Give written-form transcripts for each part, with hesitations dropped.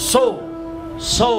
100।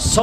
100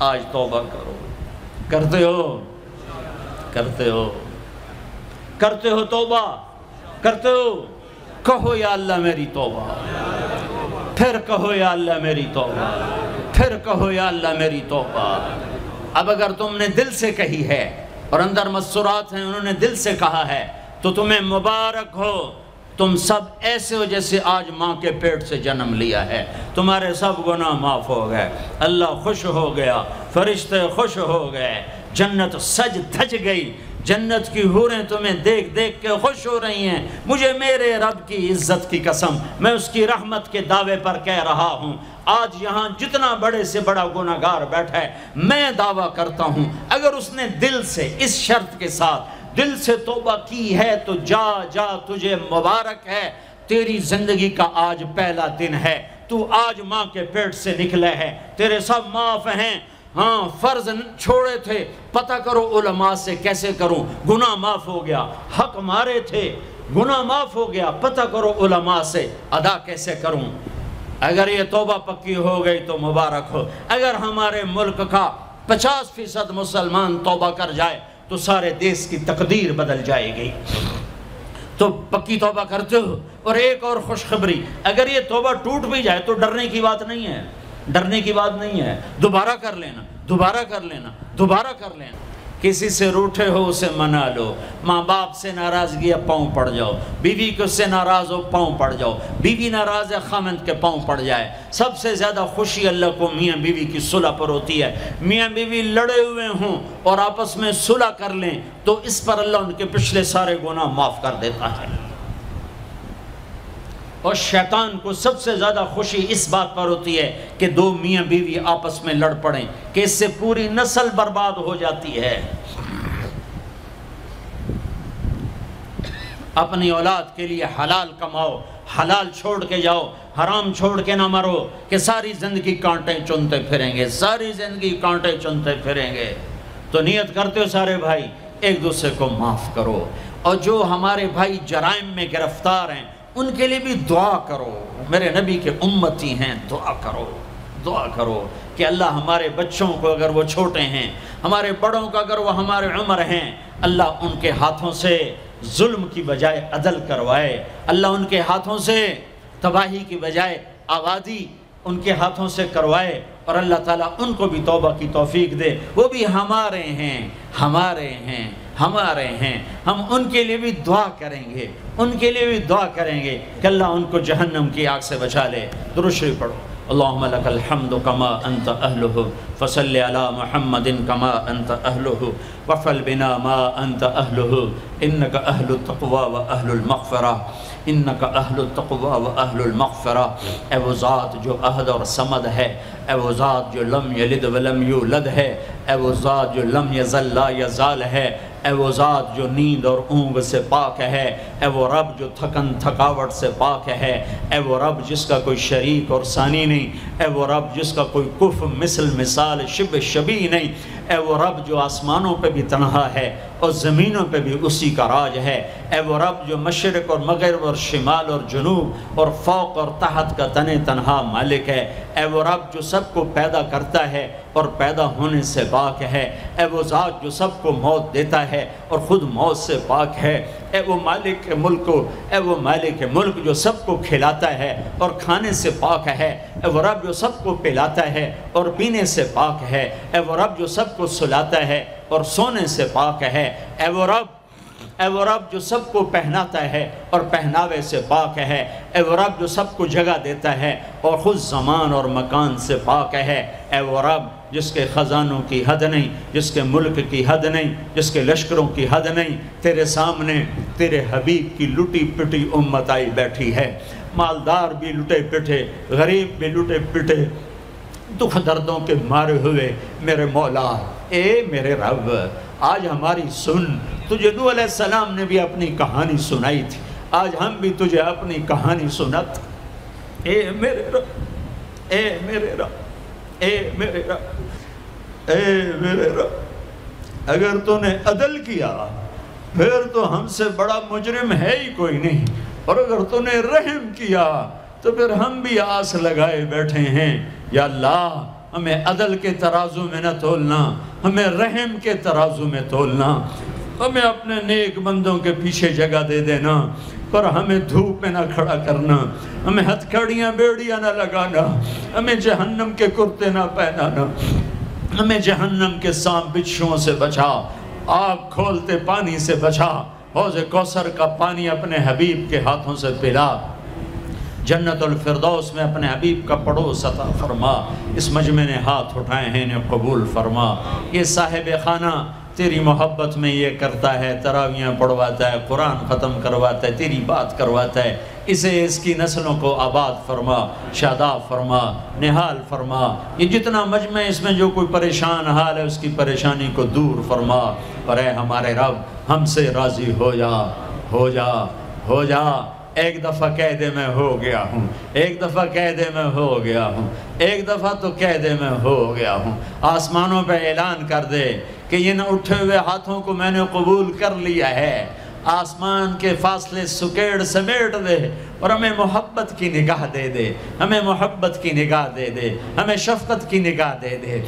آج توبہ کرو. کرتے ہو؟ کرتے ہو؟ کرتے ہو توبہ؟ کرتے ہو؟ کہو یا اللہ میری توبہ. پھر کہو یا اللہ میری توبہ. پھر کہو یا اللہ میری توبہ. اب اگر تم نے دل سے کہی ہے اور اندر مسرات ہیں انہوں نے دل سے کہا ہے تو تمہیں مبارک ہو. تم سب ایسے ہو جیسے آج ماں کے پیٹ سے جنم لیا ہے. تمہارے سب گناہ معاف ہو گئے. اللہ خوش ہو گیا. فرشتے خوش ہو گئے. جنت سج دھج گئی. جنت کی حوریں تمہیں دیکھ دیکھ کے خوش ہو رہی ہیں. مجھے میرے رب کی عزت کی قسم میں اس کی رحمت کے دعوے پر کہہ رہا ہوں آج یہاں جتنا بڑے سے بڑا گناہگار بیٹھا ہے میں دعویٰ کرتا ہوں اگر اس نے دل سے اس شرط کے ساتھ دل سے توبہ کی ہے تو جا جا تجھے مبارک ہے. تیری زندگی کا آج پہلا دن ہے. تو آج ماں کے پیٹ سے نکلے ہے. تیرے سب معاف ہیں. ہاں فرض چھوڑے تھے پتہ کرو علماء سے کیسے کروں. گناہ معاف ہو گیا. حق مارے تھے گناہ معاف ہو گیا. پتہ کرو علماء سے ادا کیسے کروں. اگر یہ توبہ پکی ہو گئی تو مبارک ہو. اگر ہمارے ملک کا 50% مسلمان توبہ کر جائے تو سارے دیش کی تقدیر بدل جائے گی. تو پکی توبہ کرتے ہو. اور ایک اور خوشخبری اگر یہ توبہ ٹوٹ بھی جائے تو ڈرنے کی بات نہیں ہے. ڈرنے کی بات نہیں ہے. دوبارہ کر لینا. دوبارہ کر لینا. دوبارہ کر لینا. کسی سے روٹھے ہو اسے منا لو. ماں باپ سے ناراضگی ہے پاؤں پڑ جاؤ. بیوی کو سے ناراض ہو پاؤں پڑ جاؤ. بیوی ناراض ہے خامند کے پاؤں پڑ جائے. سب سے زیادہ خوشی اللہ کو میاں بیوی کی صلح پر ہوتی ہے. میاں بیوی لڑے ہوئے ہوں اور آپس میں صلح کر لیں تو اس پر اللہ ان کے پچھلے سارے گناہ معاف کر دیتا ہے. اور شیطان کو سب سے زیادہ خوشی اس بات پر ہوتی ہے کہ دو میاں بیوی آپس میں لڑ پڑیں کہ اس سے پوری نسل برباد ہو جاتی ہے. اپنی اولاد کے لیے حلال کماؤ. حلال چھوڑ کے جاؤ. حرام چھوڑ کے نہ مرو کہ ساری زندگی کانٹے چنتے پھریں گے. ساری زندگی کانٹے چنتے پھریں گے. تو نیت کرتے ہو سارے بھائی ایک دوسرے کو معاف کرو. اور جو ہمارے بھائی جرائم میں گرفتار ہیں ان کے لیے بھی دعا کرو. میرے نبی کے امتی ہیں. دعا کرو. دعا کرو کہ اللہ ہمارے بچوں کو اگر وہ چھوٹے ہیں ہمارے بڑوں کو اگر وہ ہمارے عمر ہیں اللہ ان کے ہاتھوں سے ظلم کی بجائے عدل کروائے. اللہ ان کے ہاتھوں سے تباہی کی بجائے آبادی ان کے ہاتھوں سے کروائے. اور اللہ تعالیٰ ان کو بھی توبہ کی توفیق دے. وہ بھی ہمارے ہیں. ہمارے ہیں. ہمارے ہیں. ہم ان کے لیے بھی دعا کریں گے. ان کے لیے بھی دعا کریں گے کہ اللہ ان کو جہنم کی آگ سے بچا لے. درود شریف پڑھو. اللہم لک الحمد کما انت اہلہ فصل علی محمد کما انت اہلہ وفعل بنا ما انت اہلہ انک اہل التقوی و اہل المغفرہ. انک اہل التقوی و اہل المغفرہ. اے وہ ذات جو احد اور صمد ہے. اے وہ ذات جو لم یلد ولم یولد ہے. اے وہ ذات جو لم یزل لا یزال ہے. اے وہ ذات جو نیند اور اونگ سے پاک ہے. اے وہ رب جو تھکن تھکاوٹ سے پاک ہے. اے وہ رب جس کا کوئی شریک اور ثانی نہیں. اے وہ رب جس کا کوئی کف مثل مثال شبہ شبیہ نہیں. اے وہ رب جو آسمانوں پہ بھی تنہا ہے اور زمینوں پہ بھی اسی کا راج ہے. اے وہ رب جو مشرق اور مغرب اور شمال اور جنوب اور فوق اور تحت کا تنہا مالک ہے. اے وہ رب جو سب کو پیدا کرتا ہے اور پیدا ہونے سے پاک ہے. اے وہ ذات جو سب کو موت دیتا ہے اور خود موت سے پاک ہے. اے وہ مالک ملک اے وہ مالک ملک جو سب کو کھلاتا ہے اور کھانے سے پاک ہے. اے وہ رب جو سب کو پلاتا ہے اور پینے سے پاک ہے. اے وہ رب جو سب کو سلاتا ہے اور سونے سے پاک ہے. اے وہ رب جو سب کو پہناتا ہے اور پہناوے سے پاک ہے. اے وہ رب جو سب کو جگہ دیتا ہے اور خود زمان اور مکان سے پاک ہے. اے وہ رب جس کے خزانوں کی حد نہیں, جس کے ملک کی حد نہیں, جس کے لشکروں کی حد نہیں. تیرے سامنے تیرے حبیب کی لٹی پٹی امت آئی بیٹھی ہے. مالدار بھی لٹے پٹے, غریب بھی لٹے پٹے, دکھ دردوں کے مارے ہوئے. میرے مولا اے میرے رب آج ہماری سن. تجھے نوح علیہ السلام نے بھی اپنی کہانی سنائی تھی, آج ہم بھی تجھے اپنی کہانی سنت. اے میرے رب, اے میرے رب, اے میرے رب, اے میرے رب, اگر تو نے عدل کیا پھر تو ہم سے بڑا مجرم ہے ہی کوئی نہیں, اور اگر تو نے رحم کیا تو پھر ہم بھی آس لگائے بیٹھے ہیں. یا اللہ ہمیں عدل کے ترازو میں نہ تولنا، ہمیں رحم کے ترازو میں تولنا، ہمیں اپنے نیک بندوں کے پیچھے جگہ دے دینا، پر ہمیں دھوپ میں نہ کھڑا کرنا، ہمیں ہتھکڑیاں بیڑیاں نہ لگانا، ہمیں جہنم کے کرتے نہ پہنانا، ہمیں جہنم کے سانپ بچھوؤں سے بچا، آگ کھولتے پانی سے بچا، حوض کوثر کا پانی اپنے حبیب کے ہاتھوں سے پلا، جنت الفردوس میں اپنے حبیب کا پڑوس عطا فرما، اس مجمع نے ہاتھ اٹھائے ہیں انہیں قبول فرما۔ یہ صاحب خانہ تیری محبت میں یہ کرتا ہے، تراویاں پڑھواتا ہے، قرآن ختم کرواتا ہے، تیری بات کرواتا ہے، اسے اس کی نسلوں کو آباد فرما، شاداب فرما، نحال فرما۔ یہ جتنا مجمع اس میں جو کوئی پریشان حال ہے اس کی پریشانی کو دور فرما، اور اے ہمارے رب ہم سے راضی ہو جا، ہو جا، ہو جا۔ ایک دفعہ قیدے میں ہو گیا ہوں، ایک دفعہ قیدے میں ہو گیا ہوں، ایک دفعہ تو قیدے میں ہو گیا ہوں۔ آسمانوں پہ اعلان کر دے کہ ان اٹھے ہوئے ہاتھوں کو میں نے قبول کر لیا ہے، آسمان کے فاصلے سکیڑ سمیٹ دے اور ہمیں محبت کی نگاہ دے دے، ہمیں محبت کی نگاہ دے دے، ہمیں شفقت کی نگاہ دے دے،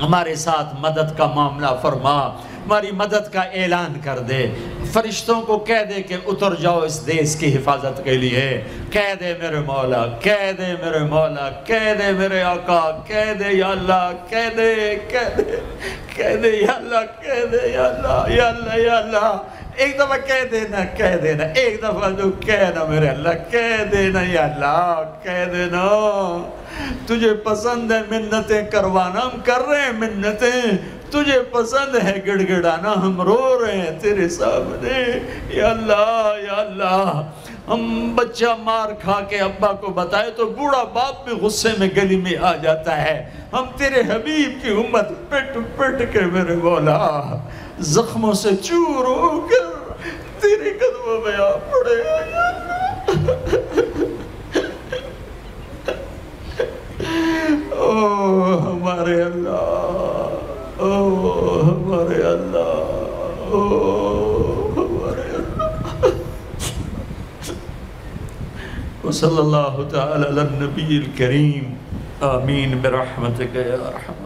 ہمارے ساتھ مدد کا معاملہ فرما، ہماری مدد کا اعلان کر دے، فرشتوں کو کہہ دے کہ اتر جاؤ اس دیس کی حفاظت کے لیے، کہہ دے میرے مولا، کہہ دے میرے مولا، کہہ دے میرے آقا، کہہ دے یا اللہ، کہہ دے، کہہ دے، کہہ دے یا اللہ، کہہ دے یا اللہ، یا اللہ، یا اللہ۔ ایک دفعہ کہہ دینا، کہہ دینا، ایک دفعہ جو کہنا میرے اللہ، کہہ دینا یا اللہ، کہہ دینا۔ تجھے پسند ہے منتیں کروانا، ہم کر رہے ہیں منتیں، تجھے پسند ہے گڑ گڑانا، ہم رو رہے ہیں تیرے سامنے، یا اللہ، یا اللہ۔ ہم بچہ مار کھا کے ابا کو بتائے تو بوڑھا باپ بھی غصے میں گلی میں آ جاتا ہے، ہم تیرے حبیب کی امت پٹ پٹ کے میرے مولا زخموں سے چور ہو کر تیرے قدموں میں آ پڑے، یا اللہ۔ اوہ ہمارے اللہ، اوہ ہمارے اللہ، اوہ ہمارے اللہ۔ وصلی اللہ تعالی علی النبی الکریم، آمین برحمتک یا ارحم۔